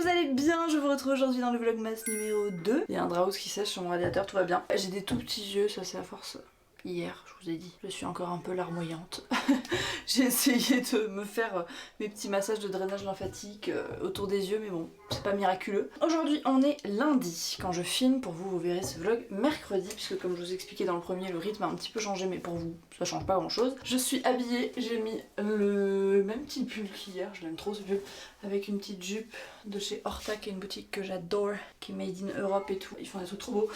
vous allez bien? Je vous retrouve aujourd'hui dans le vlogmas numéro 2. Il y a un Draus qui sèche sur mon radiateur, tout va bien. J'ai des tout petits yeux, ça c'est à force. Hier, je vous ai dit, je suis encore un peu larmoyante. J'ai essayé de me faire mes petits massages de drainage lymphatique autour des yeux, mais bon, c'est pas miraculeux. Aujourd'hui, on est lundi. Quand je filme, pour vous, vous verrez ce vlog mercredi, puisque comme je vous expliquais dans le premier, le rythme a un petit peu changé, mais pour vous, ça change pas grand chose. Je suis habillée, j'ai mis le même petit pull qu'hier, je l'aime trop ce pull, avec une petite jupe de chez Horta, qui est une boutique que j'adore, qui est made in Europe et tout. Ils font des trucs trop beaux.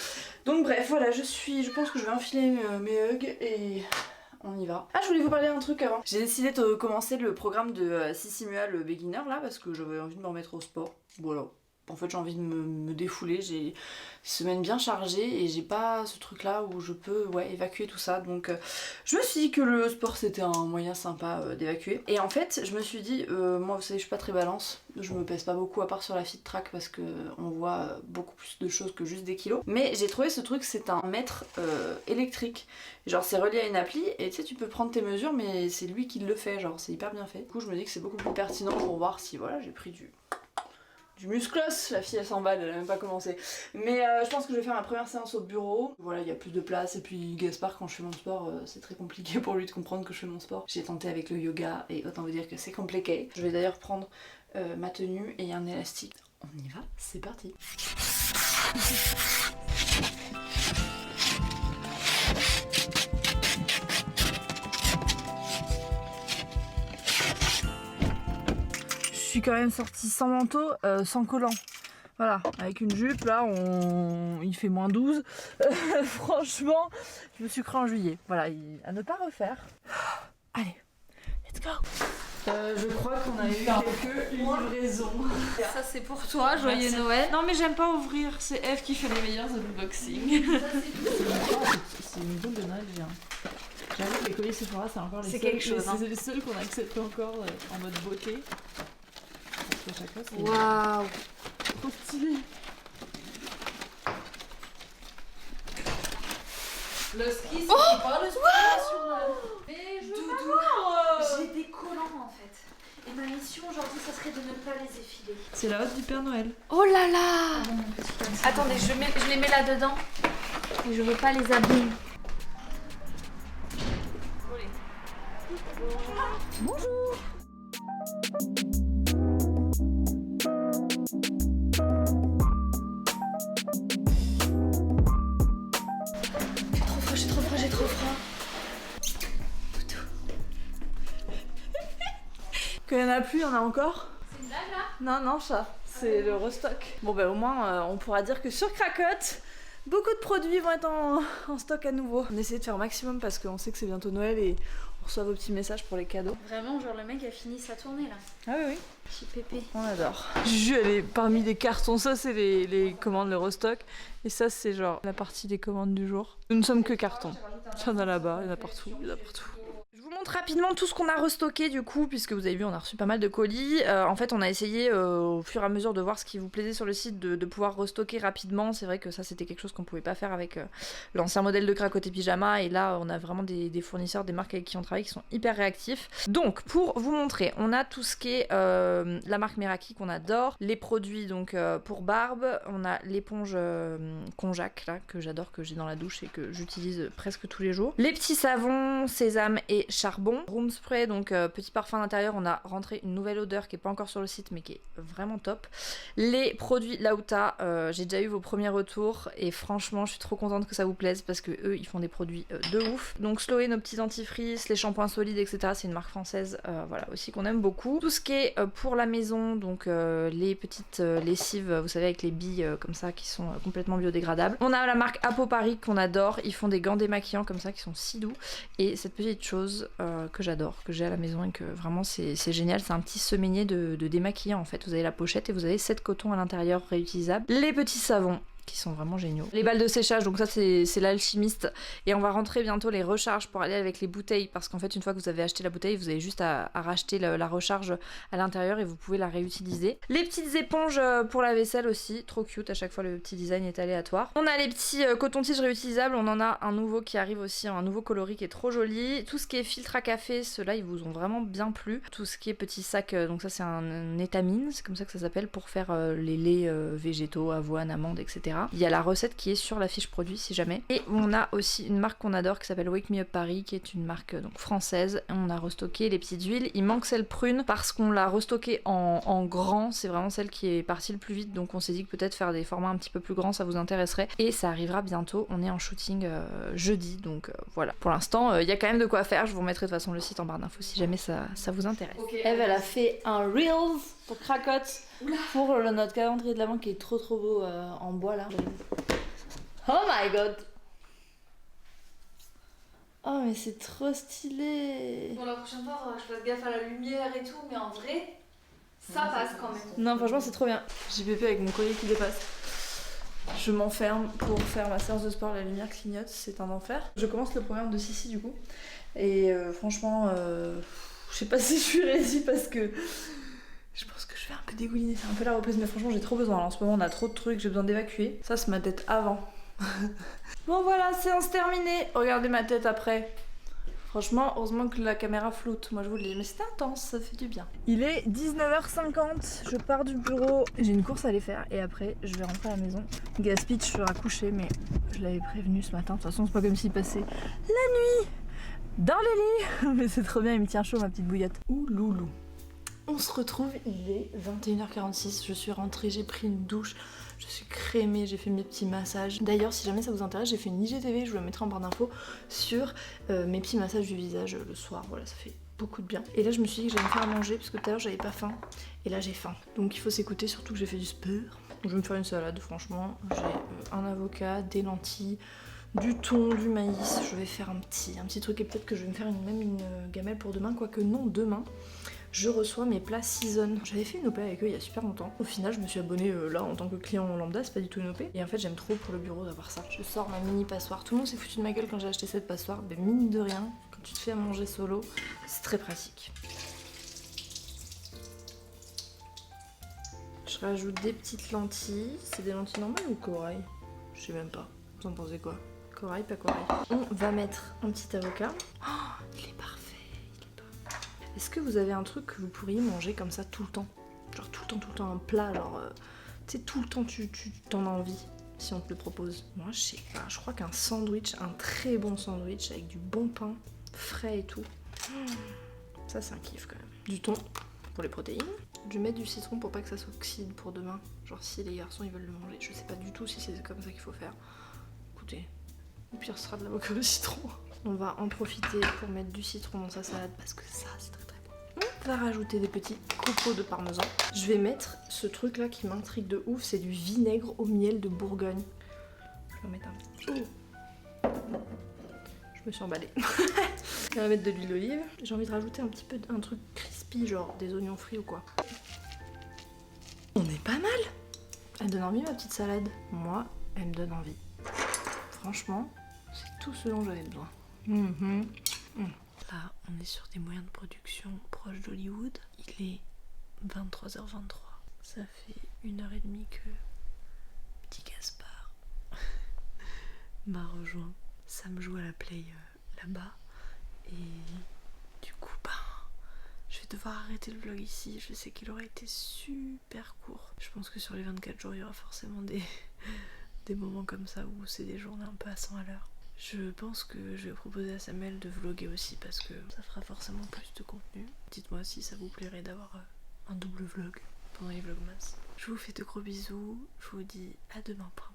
Donc bref, voilà, je pense que je vais enfiler mes hugs et on y va. Ah, je voulais vous parler d'un truc avant. J'ai décidé de commencer le programme de Sissi Mua, le beginner là, parce que j'avais envie de me remettre au sport. Voilà. En fait, j'ai envie de me défouler, j'ai une semaine bien chargée et j'ai pas ce truc là où je peux évacuer tout ça. Donc je me suis dit que le sport c'était un moyen sympa d'évacuer. Et en fait, je me suis dit, moi vous savez, je suis pas très balance, je me pèse pas beaucoup à part sur la fit track parce que on voit beaucoup plus de choses que juste des kilos. Mais j'ai trouvé ce truc, c'est un mètre électrique. Genre c'est relié à une appli et tu sais, tu peux prendre tes mesures, mais c'est lui qui le fait, genre c'est hyper bien fait. Du coup, je me dis que c'est beaucoup plus pertinent pour voir si voilà, j'ai pris du musclos, la fille elle s'emballe, elle a même pas commencé. Mais je pense que je vais faire ma première séance au bureau. Voilà, il y a plus de place et puis Gaspard quand je fais mon sport, c'est très compliqué pour lui de comprendre que je fais mon sport. J'ai tenté avec le yoga et autant vous dire que c'est compliqué. Je vais d'ailleurs prendre ma tenue et un élastique. On y va, c'est parti. Je suis quand même sortie sans manteau, sans collant. Voilà, avec une jupe, là, il fait moins 12. Franchement, je me suis cru en juillet. Voilà, à ne pas refaire. Allez, let's go. Je crois qu'on a eu quelques livraisons. Ça c'est pour toi, joyeux Noël. Non mais j'aime pas ouvrir, c'est Eve qui fait les meilleurs unboxings. C'est une boule de Noël, j'ai un. J'avoue que les colis Sephora, c'est encore c'est quelque chose. C'est les seuls qu'on accepte encore en mode beauté. Parce qu'à chaque fois, c'est waouh, trop stylé. Le ski, c'est pas le ski national. Mais je veux voir. J'ai des collants en fait. Et ma mission aujourd'hui, ça serait de ne pas les effiler. C'est la hotte du Père Noël. Oh là là. Attendez, je les mets là-dedans. Et je veux pas les abîmer. Bonjour. J'ai trop froid. Quand il y en a plus, il y en a encore. C'est une blague là? Non, non, ça, c'est le restock. Bon, bah au moins, on pourra dire que sur Cracotte, beaucoup de produits vont être en stock à nouveau. On essaie de faire au maximum parce qu'on sait que c'est bientôt Noël et on reçoit vos petits messages pour les cadeaux. Vraiment, genre le mec a fini sa tournée là. Ah oui, oui. Chez Pépé. On adore. Juju, elle est parmi les cartons. Ça, c'est les commandes, le restock. Et ça, c'est genre la partie des commandes du jour. Nous ne sommes que cartons. Il y en a là-bas, il y en a partout, il y en a partout. Je vous montre rapidement tout ce qu'on a restocké du coup, puisque vous avez vu on a reçu pas mal de colis. En fait on a essayé au fur et à mesure de voir ce qui vous plaisait sur le site, de pouvoir restocker rapidement. C'est vrai que ça c'était quelque chose qu'on pouvait pas faire avec l'ancien modèle de Cracotte et Pyjama, et là on a vraiment des fournisseurs, des marques avec qui on travaille qui sont hyper réactifs. Donc pour vous montrer, on a tout ce qui est la marque Meraki qu'on adore, les produits donc pour barbe, on a l'éponge Konjac là que j'adore, que j'ai dans la douche et que j'utilise presque tous les jours, les petits savons sésame et charbon, room spray, donc petit parfum d'intérieur. On a rentré une nouvelle odeur qui est pas encore sur le site mais qui est vraiment top. Les produits Lauta, j'ai déjà eu vos premiers retours et franchement je suis trop contente que ça vous plaise parce que eux ils font des produits de ouf. Donc Sloé, nos petits dentifrices, les shampoings solides etc, c'est une marque française voilà aussi qu'on aime beaucoup. Tout ce qui est pour la maison, donc les petites lessives vous savez avec les billes comme ça qui sont complètement biodégradables. On a la marque Apopari qu'on adore, ils font des gants démaquillants comme ça qui sont si doux, et cette petite chose que j'adore, que j'ai à la maison et que vraiment c'est génial, c'est un petit semainier de démaquillant en fait. Vous avez la pochette et vous avez 7 cotons à l'intérieur réutilisables. Les petits savons qui sont vraiment géniaux. Les balles de séchage, donc ça c'est l'alchimiste. Et on va rentrer bientôt les recharges pour aller avec les bouteilles. Parce qu'en fait, une fois que vous avez acheté la bouteille, vous avez juste à racheter la recharge à l'intérieur et vous pouvez la réutiliser. Les petites éponges pour la vaisselle aussi, trop cute. À chaque fois, le petit design est aléatoire. On a les petits cotons-tiges réutilisables. On en a un nouveau qui arrive aussi, un nouveau coloris qui est trop joli. Tout ce qui est filtre à café, ceux-là, ils vous ont vraiment bien plu. Tout ce qui est petits sacs, donc ça c'est un étamine, c'est comme ça que ça s'appelle, pour faire les laits végétaux, avoine, amandes, etc. Il y a la recette qui est sur la fiche produit si jamais. Et on a aussi une marque qu'on adore qui s'appelle Wake Me Up Paris, qui est une marque donc française. On a restocké les petites huiles. Il manque celle prune parce qu'on l'a restockée en grand. C'est vraiment celle qui est partie le plus vite. Donc on s'est dit que peut-être faire des formats un petit peu plus grands ça vous intéresserait. Et ça arrivera bientôt. On est en shooting jeudi. Donc voilà. Pour l'instant, il y a quand même de quoi faire. Je vous remettrai de toute façon le site en barre d'infos si jamais ça vous intéresse. Okay. Eve, elle a fait un Reels pour Cracotte. Pour notre calendrier de l'avant qui est trop beau en bois là. Oh my god! Oh mais c'est trop stylé! Bon, la prochaine fois, faudra que je fasse gaffe à la lumière et tout, mais en vrai, ça passe quand même. Non, franchement, c'est trop bien. JPP avec mon collier qui dépasse. Je m'enferme pour faire ma séance de sport, la lumière clignote, c'est un enfer. Je commence le programme de Sissi du coup. Et franchement, je sais pas si je suis ready parce que je pense que je vais un peu dégouliner, c'est un peu la reprise, mais franchement j'ai trop besoin. Alors, en ce moment on a trop de trucs, j'ai besoin d'évacuer. Ça c'est ma tête avant. Bon voilà, séance terminée. Regardez ma tête après. Franchement, heureusement que la caméra floute, moi je vous le dis, mais c'était intense, ça fait du bien. Il est 19h50, je pars du bureau, j'ai une course à aller faire et après je vais rentrer à la maison. Gaspitch sera couché, mais je l'avais prévenu ce matin, de toute façon c'est pas comme s'il passait la nuit dans les lits. Mais c'est trop bien, il me tient chaud ma petite bouillotte. Ouh loulou. On se retrouve, il est 21h46, je suis rentrée, j'ai pris une douche, je suis crémée, j'ai fait mes petits massages. D'ailleurs, si jamais ça vous intéresse, j'ai fait une IGTV, je vous la mettrai en barre d'infos, sur mes petits massages du visage le soir, voilà, ça fait beaucoup de bien. Et là, je me suis dit que j'allais me faire à manger, parce que tout à l'heure, j'avais pas faim, et là, j'ai faim. Donc il faut s'écouter, surtout que j'ai fait du sport. Je vais me faire une salade, franchement, j'ai un avocat, des lentilles, du thon, du maïs, je vais faire un petit truc, et peut-être que je vais me faire même une gamelle pour demain, quoique non, demain. Je reçois mes plats Season. J'avais fait une OP avec eux il y a super longtemps. Au final, je me suis abonnée là en tant que client lambda, c'est pas du tout une OP. Et en fait, j'aime trop pour le bureau d'avoir ça. Je sors ma mini passoire. Tout le monde s'est foutu de ma gueule quand j'ai acheté cette passoire. Mais mine de rien, quand tu te fais à manger solo, c'est très pratique. Je rajoute des petites lentilles. C'est des lentilles normales ou corail? Je sais même pas. Vous en pensez quoi? Corail, pas corail. On va mettre un petit avocat. Oh, il est parfait. Est-ce que vous avez un truc que vous pourriez manger comme ça tout le temps? Genre tout le temps un plat, genre tu sais tout le temps tu t'en as envie si on te le propose. Moi je sais pas, je crois qu'un sandwich, un très bon sandwich avec du bon pain frais et tout. Ça c'est un kiff quand même. Du thon pour les protéines. Je vais mettre du citron pour pas que ça s'oxyde pour demain. Genre si les garçons ils veulent le manger. Je sais pas du tout si c'est comme ça qu'il faut faire. Écoutez, au pire ce sera de l'avocat au citron. On va en profiter pour mettre du citron dans sa salade parce que ça c'est très très bon. On va rajouter des petits copeaux de parmesan. Je vais mettre ce truc là qui m'intrigue de ouf, c'est du vinaigre au miel de Bourgogne. Je vais en mettre un petit peu. Je me suis emballée. Je vais mettre de l'huile d'olive. J'ai envie de rajouter un petit peu un truc crispy, genre des oignons frits ou quoi. On est pas mal. Elle donne envie ma petite salade. Moi, elle me donne envie. Franchement, c'est tout ce dont j'avais besoin. Là, on est sur des moyens de production proches d'Hollywood. Il est 23h23. Ça fait 1h30 que petit Gaspard m'a rejoint. Sam joue à la play là-bas. Et du coup, je vais devoir arrêter le vlog ici. Je sais qu'il aurait été super court. Je pense que sur les 24 jours, il y aura forcément des moments comme ça où c'est des journées un peu à 100 à l'heure. Je pense que je vais proposer à Samuel de vlogger aussi parce que ça fera forcément plus de contenu. Dites-moi si ça vous plairait d'avoir un double vlog pendant les vlogmas. Je vous fais de gros bisous, je vous dis à demain pour un